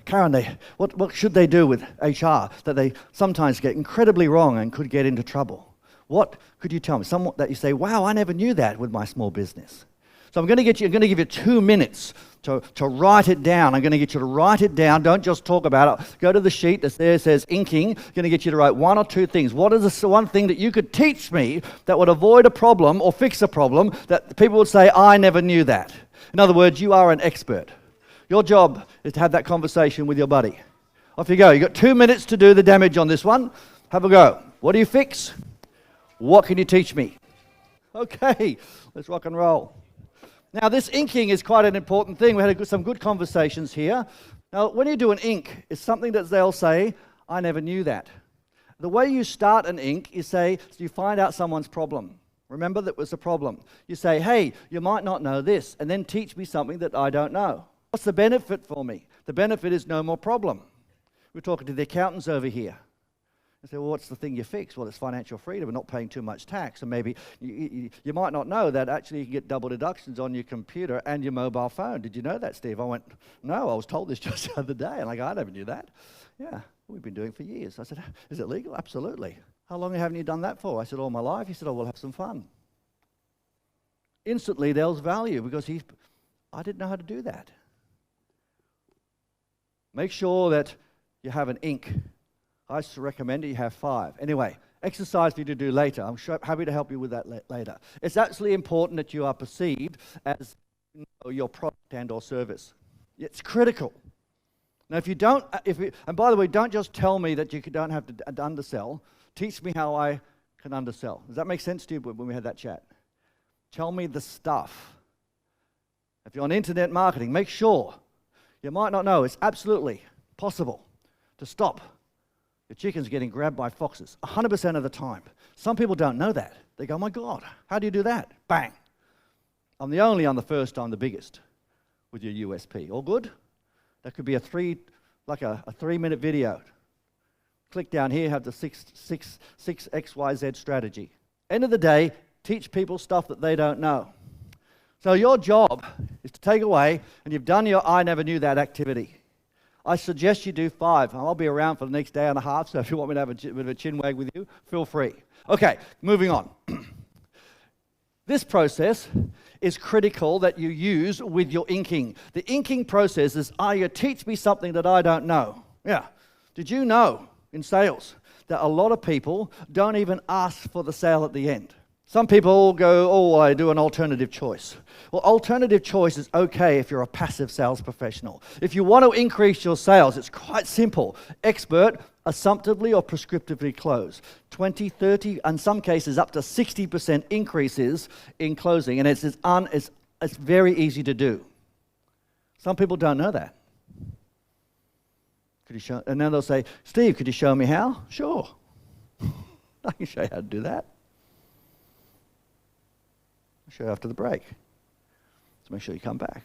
Karen, what should they do with HR that they sometimes get incredibly wrong and could get into trouble? What could you tell me? Something that you say, wow, I never knew that with my small business. So I'm going to give you 2 minutes to write it down. I'm going to get you to write it down. Don't just talk about it. Go to the sheet that's there, says inking. I'm going to get you to write 1 or 2 things. What is the one thing that you could teach me that would avoid a problem or fix a problem that people would say, I never knew that? In other words, you are an expert. Your job is to have that conversation with your buddy. Off you go. You've got 2 minutes to do the damage on this one. Have a go. What do you fix? What can you teach me? Okay, let's rock and roll. Now, this inking is quite an important thing. We had some good conversations here. Now, when you do an ink, it's something that they'll say, I never knew that. The way you start an ink is you find out someone's problem. Remember, that was a problem. You say, hey, you might not know this, and then teach me something that I don't know. What's the benefit for me? The benefit is no more problem. We're talking to the accountants over here. I say, well, what's the thing you fix? Well, it's financial freedom and not paying too much tax. And maybe you might not know that actually you can get double deductions on your computer and your mobile phone. Did you know that, Steve? I went, no, I was told this just the other day. And I never knew that. Yeah, we've been doing it for years. I said, is it legal? Absolutely. How long haven't you done that for? I said, all my life. He said, oh, we'll have some fun. Instantly, there was value because I didn't know how to do that. Make sure that you have an ink. I recommend you have 5. Anyway, exercise for you to do later. I'm happy to help you with that later. It's actually important that you are perceived as your product and or service. It's critical. Now, if you don't, and by the way, don't just tell me that you don't have to undersell. Teach me how I can undersell. Does that make sense to you when we had that chat? Tell me the stuff. If you're on internet marketing, make sure. You might not know, it's absolutely possible to stop the chicken's getting grabbed by foxes 100% of the time. Some people don't know that. They go, oh my God, how do you do that? Bang. I'm the first, I'm the biggest with your USP. All good? That could be a 3-minute video. Click down here, have the 6 XYZ strategy. End of the day, teach people stuff that they don't know. So your job is to take away, and you've done your I never knew that activity. I suggest you do 5. I'll be around for the next day and a half, so if you want me to have a bit of a chin wag with you, feel free. Okay, moving on. This process is critical that you use with your inking. The inking process is, you teach me something that I don't know. Yeah. Did you know in sales that a lot of people don't even ask for the sale at the end? Some people go, I do an alternative choice. Well, alternative choice is okay if you're a passive sales professional. If you want to increase your sales, it's quite simple. Expert, assumptively or prescriptively close. 20, 30, in some cases up to 60% increases in closing, and it's very easy to do. Some people don't know that. Could you show? And then they'll say, Steve, could you show me how? Sure. I can show you how to do that. I'll show you after the break. So make sure you come back.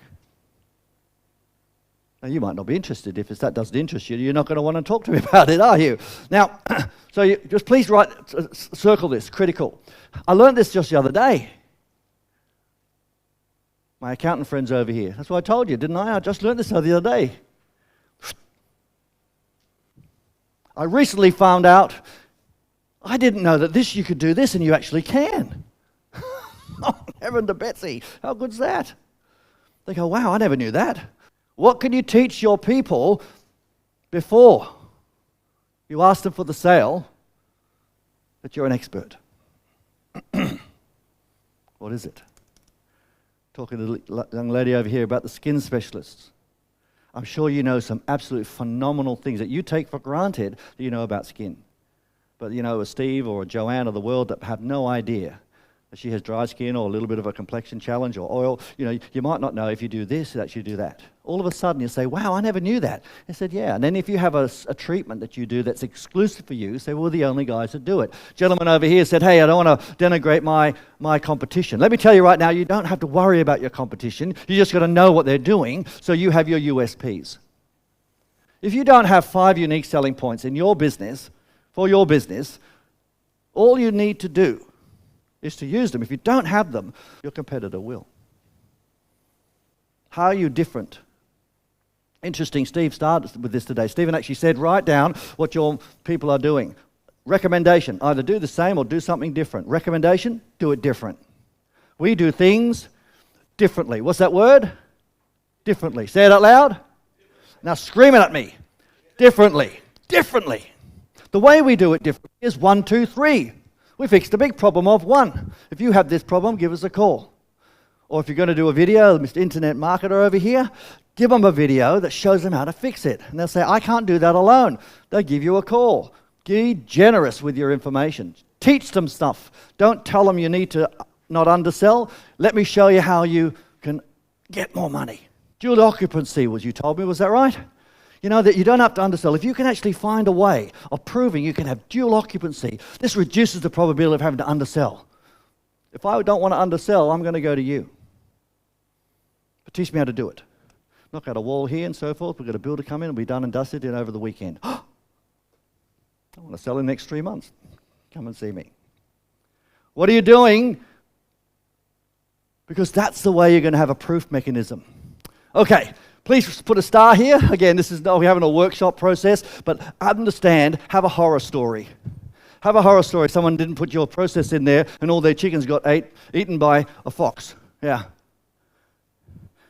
Now, you might not be interested. If that doesn't interest you, you're not going to want to talk to me about it, are you? Now, so you just please circle this, critical. I learned this just the other day. My accountant friend's over here. That's what I told you, didn't I? I just learned this the other day. I recently found out, I didn't know that you could do this, and you actually can. Oh, heaven to Betsy, how good's that? They go, wow, I never knew that. What can you teach your people before you ask them for the sale that you're an expert? What is it? Talking to the young lady over here about the skin specialists. I'm sure you know some absolute phenomenal things that you take for granted that you know about skin. But you know, a Steve or a Joanne of the world that have no idea that she has dry skin or a little bit of a complexion challenge or oil. You know, you might not know if you do this that you do that. All of a sudden you say, wow, I never knew that. I said, yeah. And then if you have a treatment that you do that's exclusive for you, say, well, we're the only guys that do it. Gentleman over here said, hey, I don't want to denigrate my competition. Let me tell you right now, you don't have to worry about your competition. You just got to know what they're doing so you have your USPs. If you don't have 5 unique selling points in your business, for your business, all you need to do is to use them. If you don't have them, your competitor will. How are you different? Interesting, Steve started with this today. Stephen actually said, write down what your people are doing. Recommendation, either do the same or do something different. Recommendation, do it different. We do things differently. What's that word? Differently. Say it out loud. Now scream it at me. Differently. Differently. The way we do it differently is 1, 2, 3. We fixed the big problem of 1. If you have this problem, give us a call. Or if you're going to do a video, Mr. Internet Marketer over here, give them a video that shows them how to fix it. And they'll say, I can't do that alone. They'll give you a call. Be generous with your information. Teach them stuff. Don't tell them you need to not undersell. Let me show you how you can get more money. Dual occupancy, was you told me, was that right? You know that you don't have to undersell. If you can actually find a way of proving you can have dual occupancy, this reduces the probability of having to undersell. If I don't want to undersell, I'm going to go to you. But teach me how to do it. Knock out a wall here and so forth. We've got a builder come in and be done and dusted in over the weekend. I want to sell in the next 3 months. Come and see me. What are you doing? Because that's the way you're going to have a proof mechanism. Okay. Please put a star here. Again, we're having a workshop process, but understand, have a horror story. Have a horror story. Someone didn't put your process in there and all their chickens got eaten by a fox. Yeah.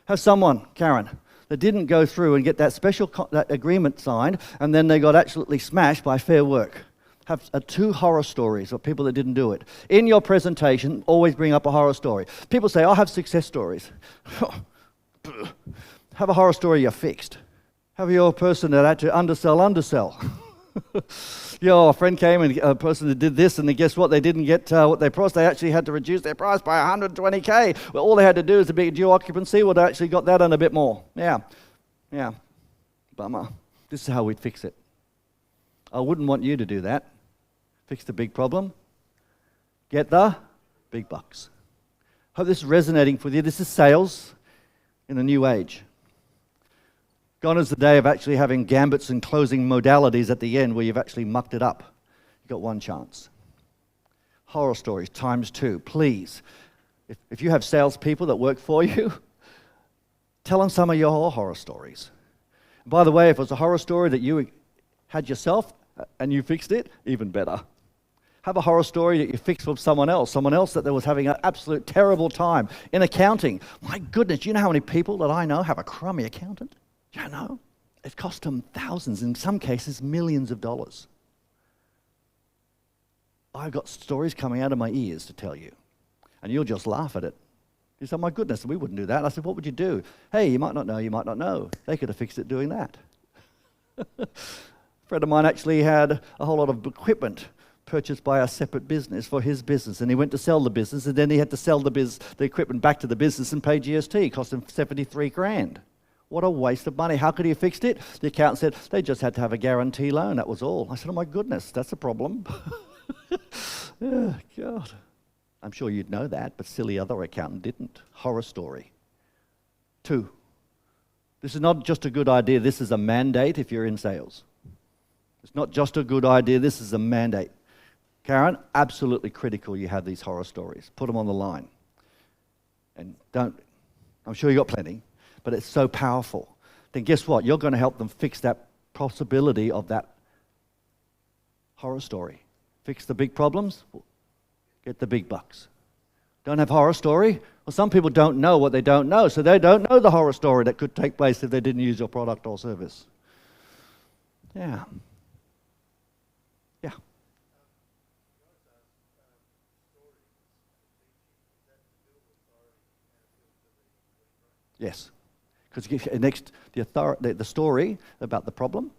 Have someone, Karen, that didn't go through and get that special that agreement signed and then they got absolutely smashed by Fair Work. Have 2 horror stories of people that didn't do it. In your presentation, always bring up a horror story. People say, I'll have success stories. Have a horror story you're fixed. Have your person that had to undersell. A friend came and a person that did this, and then guess what? They didn't get what they promised. They actually had to reduce their price by 120K. Well, all they had to do is a big dual occupancy. Well, they actually got that and a bit more. Yeah. Bummer. This is how we'd fix it. I wouldn't want you to do that. Fix the big problem. Get the big bucks. Hope this is resonating with you. This is sales in the new age. Gone is the day of actually having gambits and closing modalities at the end where you've actually mucked it up. You've got 1 chance. Horror stories times 2, please. If you have salespeople that work for you, tell them some of your horror stories. By the way, if it was a horror story that you had yourself and you fixed it, even better. Have a horror story that you fixed with someone else that was having an absolute terrible time in accounting. My goodness, do you know how many people that I know have a crummy accountant? Do you know? It cost them thousands, in some cases millions of dollars. I've got stories coming out of my ears to tell you, and you'll just laugh at it. You say, my goodness, we wouldn't do that. I said, what would you do? Hey, you might not know, you might not know. They could have fixed it doing that. A friend of mine actually had a whole lot of equipment purchased by a separate business for his business, and he went to sell the business, and then he had to sell the equipment back to the business and pay GST. It cost him 73 grand. What a waste of money. How could he have fixed it? The accountant said they just had to have a guarantee loan, that was all. I said, oh my goodness, that's a problem. Oh, God. I'm sure you'd know that, but silly other accountant didn't. Horror story. 2, this is not just a good idea, this is a mandate if you're in sales. It's not just a good idea, this is a mandate. Karen, absolutely critical you have these horror stories. Put them on the line. And I'm sure you got plenty, but it's so powerful. Then guess what? You're going to help them fix that possibility of that horror story. Fix the big problems, get the big bucks. Don't have horror story? Well, some people don't know what they don't know, so they don't know the horror story that could take place if they didn't use your product or service. Yeah. Yeah. Yes. Because next, the story about the problem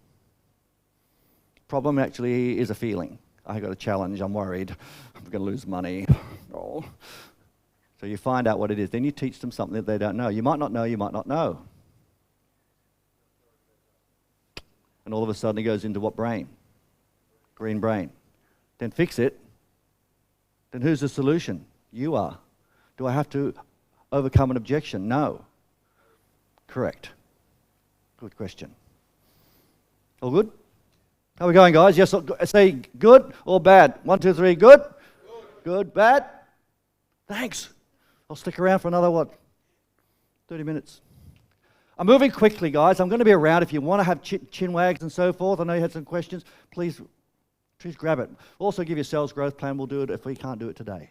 actually is a feeling. I got a challenge, I'm worried, I'm going to lose money. Oh. So you find out what it is. Then you teach them something that they don't know. You might not know, you might not know. And all of a sudden it goes into what brain? Green brain. Then fix it. Then who's the solution? You are. Do I have to overcome an objection? No. Correct. Good question. All good? How are we going, guys? Yes, say good or bad. 1, 2, 3, good? Good, bad? Thanks. I'll stick around for another, 30 minutes. I'm moving quickly, guys. I'm going to be around if you want to have chin wags and so forth. I know you had some questions. Please grab it. We'll also give you a sales growth plan. We'll do it if we can't do it today.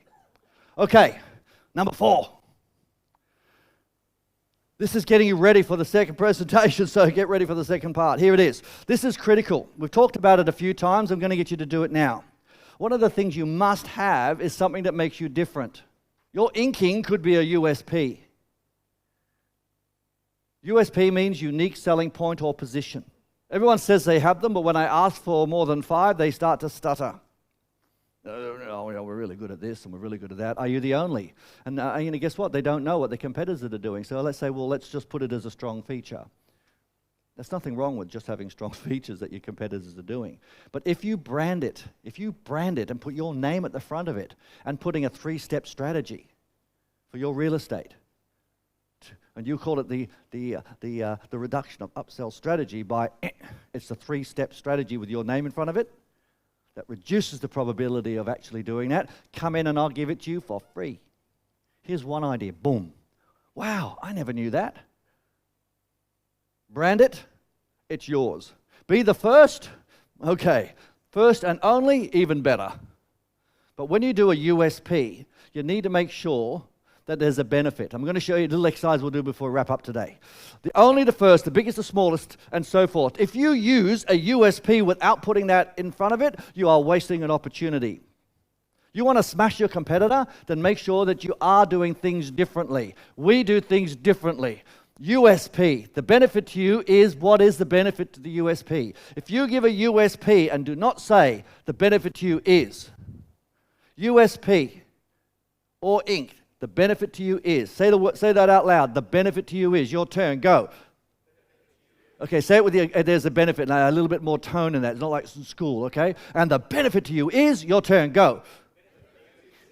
Okay, number 4. This is getting you ready for the second presentation, so get ready for the second part. Here it is. This is critical. We've talked about it a few times. I'm going to get you to do it now. One of the things you must have is something that makes you different. Your inking could be a USP. USP means unique selling point or position. Everyone says they have them, but when I ask for more than 5, they start to stutter. Oh, we're really good at this and we're really good at that. Are you the only? And guess what? They don't know what the competitors are doing. So let's say, well, let's just put it as a strong feature. There's nothing wrong with just having strong features that your competitors are doing. But if you brand it and put your name at the front of it and putting a 3-step strategy for your real estate, and you call it the reduction of upsell strategy by, it's a 3-step strategy with your name in front of it, that reduces the probability of actually doing that. Come in and I'll give it to you for free. Here's one idea. Boom. Wow, I never knew that. Brand it. It's yours. Be the first. Okay. First and only, even better. But when you do a USP, you need to make sure that there's a benefit. I'm going to show you a little exercise we'll do before we wrap up today. The first, the biggest, the smallest, and so forth. If you use a USP without putting that in front of it, you are wasting an opportunity. You want to smash your competitor? Then make sure that you are doing things differently. We do things differently. USP, the benefit to you is, what is the benefit to the USP? If you give a USP and do not say the benefit to you is, USP or Inc., the benefit to you is. Say that out loud. The benefit to you is. Your turn. Go. Okay, say it with there's a benefit. Now, a little bit more tone in that. It's not like it's in school, okay? And the benefit to you is. Your turn. Go.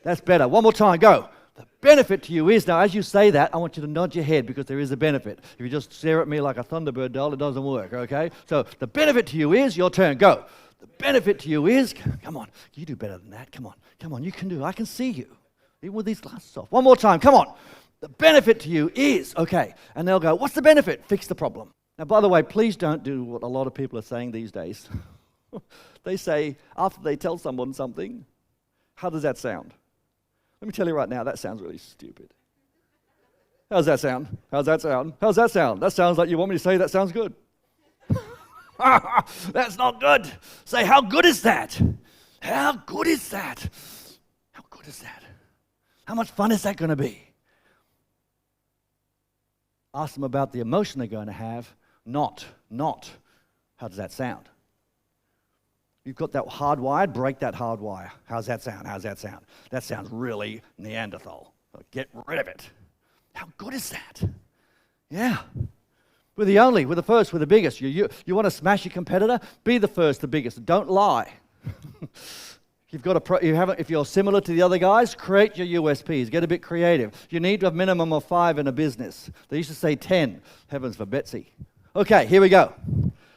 That's better. One more time. Go. The benefit to you is. Now, as you say that, I want you to nod your head because there is a benefit. If you just stare at me like a Thunderbird doll, it doesn't work, okay? So, the benefit to you is. Your turn. Go. The benefit to you is. Come on. You do better than that. Come on. Come on. You can do it. I can see you. Even with these glasses off. One more time, come on. The benefit to you is, okay. And they'll go, what's the benefit? Fix the problem. Now, by the way, please don't do what a lot of people are saying these days. They say, after they tell someone something, How does that sound? Let me tell you right now, that sounds really stupid. How's that sound? How's that sound? How's that sound? That sounds like you want me to say that sounds good. That's not good. Say, how good is that? How good is that? How good is that? How much fun is that going to be? Ask them about the emotion they're going to have, not, how does that sound? You've got that hardwired, break that hardwire. How's that sound? How's that sound? That sounds really Neanderthal. Get rid of it. How good is that? Yeah. We're the only, we're the first, we're the biggest. You want to smash your competitor? Be the first, the biggest. Don't lie. If you're similar to the other guys, create your USPs. Get a bit creative. You need a minimum of 5 in a business. They used to say 10. Heavens for Betsy. Okay, here we go.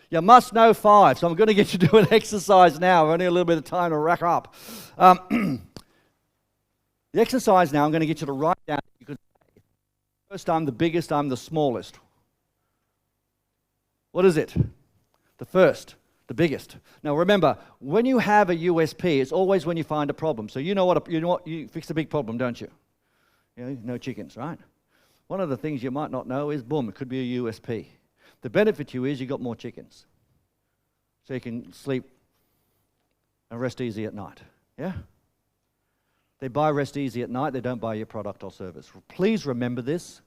You must know 5. So I'm going to get you to do an exercise now. We've only a little bit of time to rack up. The exercise now, I'm going to get you to write down. You could say, first, I'm the biggest, I'm the smallest. What is it? The first, the biggest. Now remember, when you have a USP, it's always when you find a problem. So you fix a big problem, don't you? No chickens, right? One of the things you might not know is, boom, it could be a USP. The benefit to you is you got more chickens. So you can sleep and rest easy at night. Yeah? They buy rest easy at night, they don't buy your product or service. Please remember this.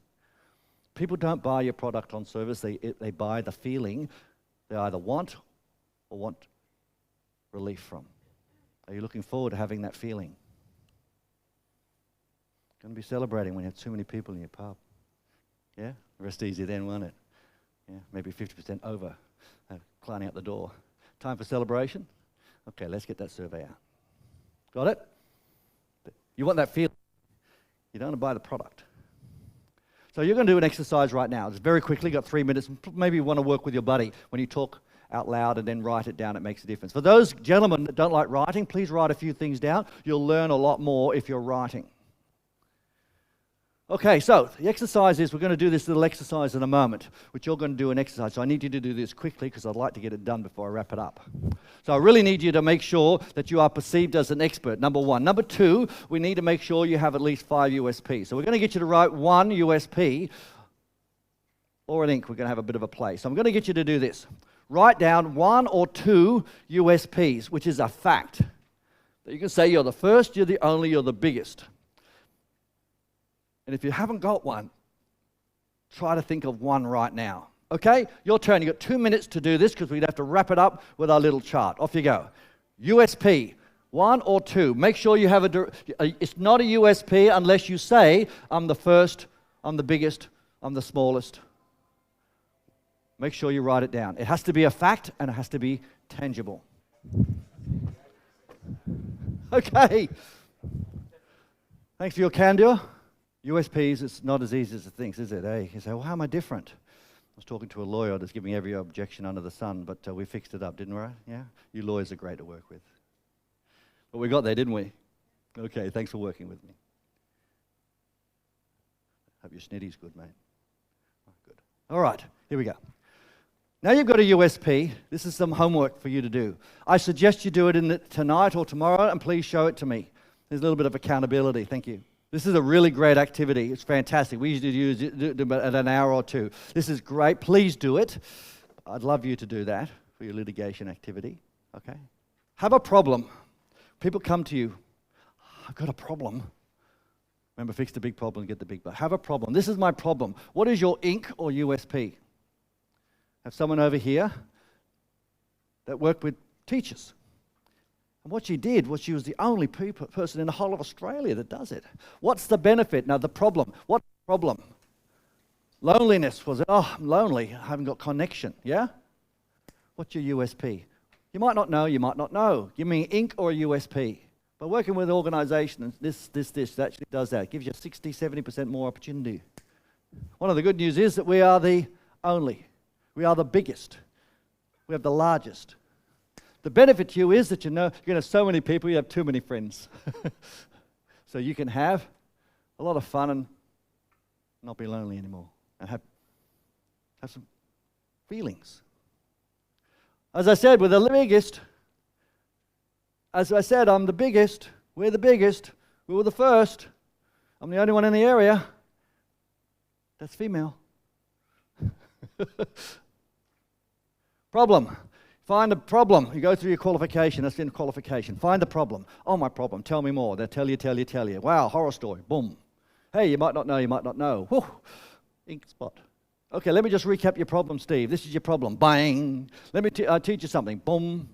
People don't buy your product on service, they buy the feeling they either want or want relief from. Are you looking forward to having that feeling? Going to be celebrating when you have too many people in your pub. Yeah? Rest easy then, won't it? Yeah, maybe 50% over, climbing out the door. Time for celebration? Okay, let's get that survey out. Got it? You want that feeling. You don't want to buy the product. So you're going to do an exercise right now. Just very quickly, got 3 minutes. Maybe you want to work with your buddy. When you talk out loud and then write it down, it makes a difference. For those gentlemen that don't like writing, please write a few things down. You'll learn a lot more if you're writing. Okay, so the exercise is, we're going to do this little exercise in a moment, which you're going to do an exercise. So I need you to do this quickly because I'd like to get it done before I wrap it up. So I really need you to make sure that you are perceived as an expert, number 1. Number 2, we need to make sure you have at least 5 USPs. So we're going to get you to write 1 USP or an ink. We're going to have a bit of a play. So I'm going to get you to do this. Write down 1 or 2 USPs, which is a fact. You can say you're the first, you're the only, you're the biggest. And if you haven't got one, try to think of one right now. Okay? Your turn. You've got 2 minutes to do this because we'd have to wrap it up with our little chart. Off you go. USP, 1 or 2. Make sure you have it's not a USP unless you say, I'm the first, I'm the biggest, I'm the smallest. Make sure you write it down. It has to be a fact and it has to be tangible. Okay. Thanks for your candor. USPs, it's not as easy as it thinks, is it? Hey, you say, well, how am I different? I was talking to a lawyer that's giving every objection under the sun, but we fixed it up, didn't we? Yeah? You lawyers are great to work with. But we got there, didn't we? Okay, thanks for working with me. Hope your snitty's good, mate. Oh, good. All right, here we go. Now you've got a USP. This is some homework for you to do. I suggest you do it tonight or tomorrow, and please show it to me. There's a little bit of accountability. Thank you. This is a really great activity. It's fantastic. We usually use it at an hour or 2. This is great. Please do it. I'd love you to do that for your litigation activity. Okay? Have a problem. People come to you. I've got a problem. Remember, fix the big problem, get the big butt. Have a problem. This is my problem. What is your ink or USP? Have someone over here that worked with teachers. And what she did was she was the only person in the whole of Australia that does it. What's the benefit? Now, the problem. What's the problem? Loneliness. Was it, oh, I'm lonely. I haven't got connection. Yeah? What's your USP? You might not know, you might not know. Give me ink or a USP. But working with an organisation, this actually does that. It gives you 60, 70% more opportunity. One of the good news is that we are the only. We are the biggest. We have the largest. The benefit to you is that you're going to have so many people, you have too many friends. So you can have a lot of fun and not be lonely anymore. And have some feelings. As I said, we're the biggest. As I said, I'm the biggest. We're the biggest. We were the first. I'm the only one in the area. That's female. Problem. Find a problem. You go through your qualification. That's in qualification. Find the problem. Oh, my problem. Tell me more. They'll tell you. Wow, horror story. Boom. Hey, you might not know. Whew. Ink spot. Okay, let me just recap your problem, Steve. This is your problem. Bang. Let me teach you something. Boom.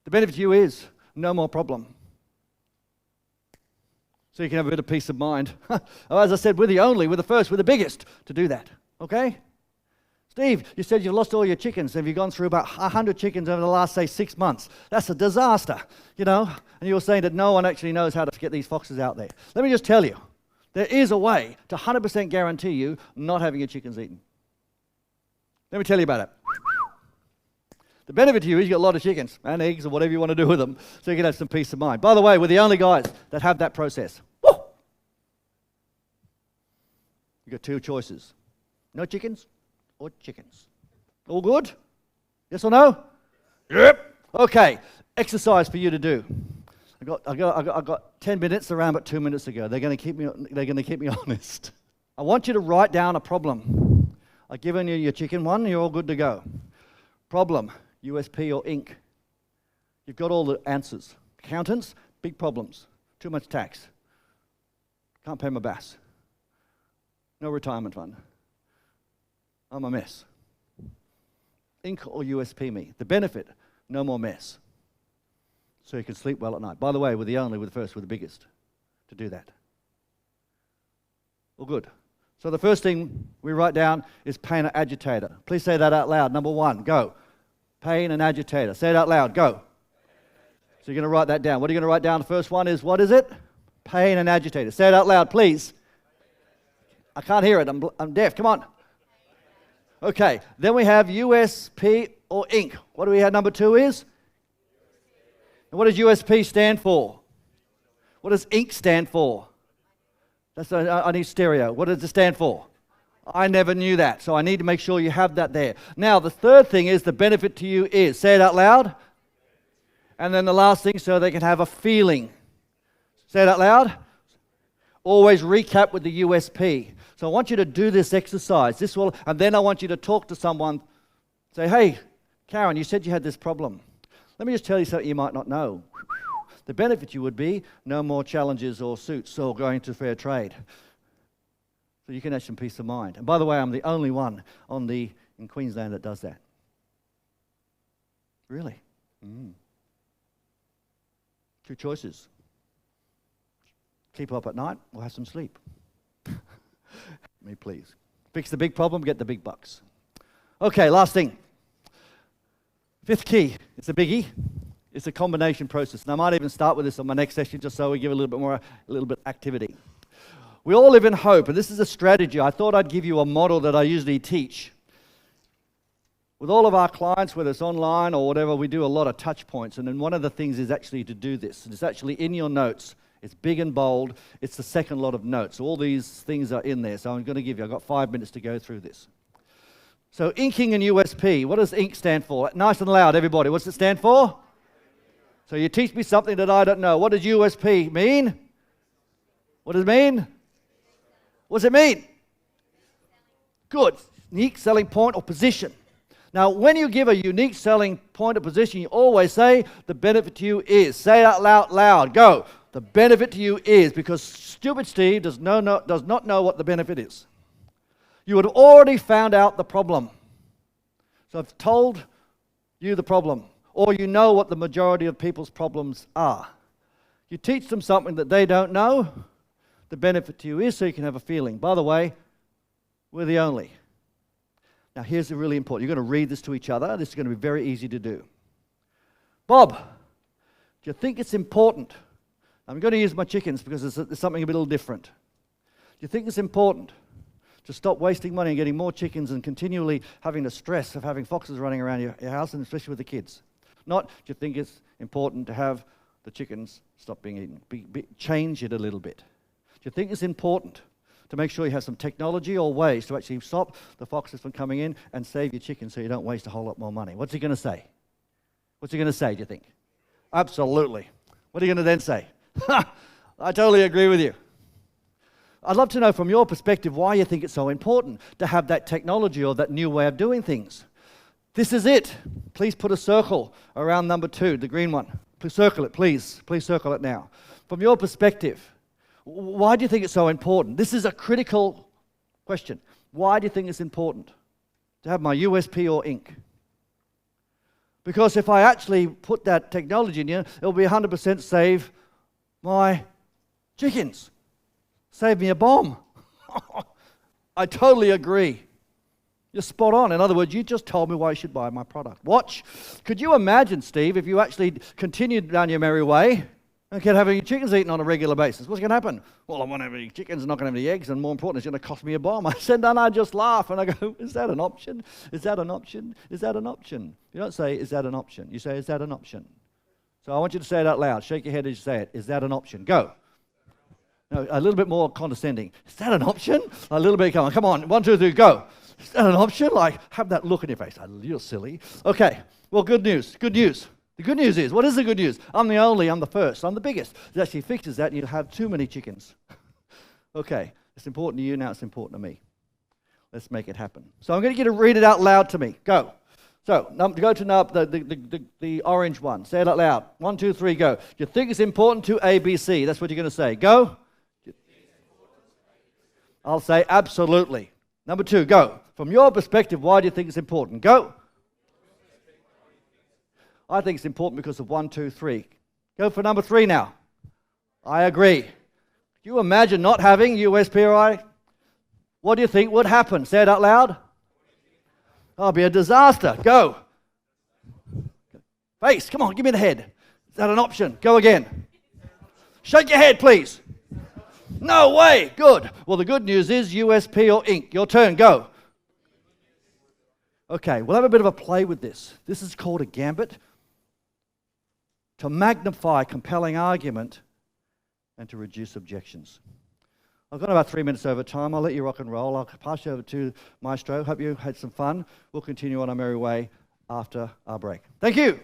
The benefit to you is no more problem. So you can have a bit of peace of mind. As I said, we're the first, we're the biggest to do that. Okay? Steve, you said you've lost all your chickens. Have you gone through about 100 chickens over the last, say, 6 months? That's a disaster, you know? And you were saying that no one actually knows how to get these foxes out there. Let me just tell you, there is a way to 100% guarantee you not having your chickens eaten. Let me tell you about it. The benefit to you is you got a lot of chickens and eggs or whatever you want to do with them, so you can have some peace of mind. By the way, we're the only guys that have that process. Woo! You got 2 choices. No chickens or chickens. All good? Yes or no? Yep. Okay. Exercise for you to do. I got 10 minutes around about 2 minutes ago. They're going to keep me honest. I want you to write down a problem. I've given you your chicken one. You're all good to go. Problem. USP or ink. You've got all the answers. Accountants, big problems. Too much tax. Can't pay my BAS. No retirement fund. I'm a mess. Ink or USP me. The benefit, no more mess. So you can sleep well at night. By the way, we're the first, we're the biggest to do that. All good. So the first thing we write down is pain and agitator. Please say that out loud. Number 1, go. Pain and agitator. Say it out loud. Go. So you're going to write that down. What are you going to write down? The first one is, what is it? Pain and agitator. Say it out loud, please. I can't hear it. I'm deaf. Come on. Okay. Then we have USP or ink. What do we have? Number 2 is? And what does USP stand for? What does ink stand for? I need stereo. What does it stand for? I never knew that, so I need to make sure you have that there. Now, the third thing is the benefit to you is. Say it out loud. And then the last thing, so they can have a feeling. Say it out loud. Always recap with the USP. So I want you to do this exercise. And then I want you to talk to someone. Say, hey, Karen, you said you had this problem. Let me just tell you something you might not know. The benefit to you would be no more challenges or suits or going to fair trade. So you can have some peace of mind. And by the way, I'm the only one in Queensland that does that. Really? 2 choices. Keep up at night or have some sleep. Me, please. Fix the big problem, get the big bucks. Okay, last thing. 5th key. It's a biggie. It's a combination process. And I might even start with this on my next session just so we give a little bit activity. We all live in hope, and this is a strategy. I thought I'd give you a model that I usually teach. With all of our clients, whether it's online or whatever, we do a lot of touch points, and then one of the things is actually to do this. It's actually in your notes. It's big and bold. It's the second lot of notes. All these things are in there, so I'm going to give you, I've got 5 minutes to go through this. So inking and USP, what does ink stand for? Nice and loud, everybody. What's it stand for? So you teach me something that I don't know. What does USP mean? What does it mean? What does it mean? Good. Unique selling point or position. Now, when you give a unique selling point or position, you always say, the benefit to you is. Say it out loud. Go. The benefit to you is, because stupid Steve does not know what the benefit is. You would have already found out the problem. So I've told you the problem, or you know what the majority of people's problems are. You teach them something that they don't know, the benefit to you is so you can have a feeling. By the way, we're the only. Now here's the really important. You're going to read this to each other. This is going to be very easy to do. Bob, do you think it's important? I'm going to use my chickens because there's something a little different. Do you think it's important to stop wasting money and getting more chickens and continually having the stress of having foxes running around your house, and especially with the kids? Not, do you think it's important to have the chickens stop being eaten? Change it a little bit. Do you think it's important to make sure you have some technology or ways to actually stop the foxes from coming in and save your chickens so you don't waste a whole lot more money? What's he going to say? What's he going to say, do you think? Absolutely. What are you going to then say? I totally agree with you. I'd love to know from your perspective why you think it's so important to have that technology or that new way of doing things. This is it. Please put a circle around number 2, the green one. Please circle it, please. Please circle it now. From your perspective, why do you think it's so important? This is a critical question. Why do you think it's important to have my USP or Inc.? Because if I actually put that technology in here, it'll be 100% save my chickens. Save me a bomb. I totally agree. You're spot on. In other words, you just told me why you should buy my product. Watch. Could you imagine, Steve, if you actually continued down your merry way and kept having your chickens eaten on a regular basis? What's going to happen? Well, I won't have any chickens, I'm not going to have any eggs, and more important, it's going to cost me a bomb. I said, no, I just laugh. And I go, is that an option? Is that an option? Is that an option? You don't say, is that an option? You say, is that an option? So I want you to say it out loud. Shake your head as you say it. Is that an option? Go. No, a little bit more condescending. Is that an option? A little bit, come on. 1, 2, 3, go. Is that an option? Like, have that look in your face. You're silly. Okay, well, good news. Good news. The good news is, what is the good news? I'm the first, I'm the biggest. It actually fixes that and you have too many chickens. Okay, it's important to you, now it's important to me. Let's make it happen. So I'm going to get you to read it out loud to me. Go. So, go to the orange one. Say it out loud. 1, 2, 3, go. Do you think it's important to ABC? That's what you're going to say. Go. I'll say absolutely. Number 2, go. From your perspective, why do you think it's important? Go. I think it's important because of 1, 2, 3. Go for number 3 now. I agree. Can you imagine not having USPRI? What do you think would happen? Say it out loud. Oh, it'll be a disaster. Go. Face, come on, give me the head. Is that an option? Go again. Shake your head, please. No way. Good. Well, the good news is USP or Inc. Your turn. Go. Okay, we'll have a bit of a play with this. This is called a gambit. To magnify compelling argument and to reduce objections. I've got about 3 minutes over time. I'll let you rock and roll. I'll pass you over to Maestro. Hope you had some fun. We'll continue on our merry way after our break. Thank you.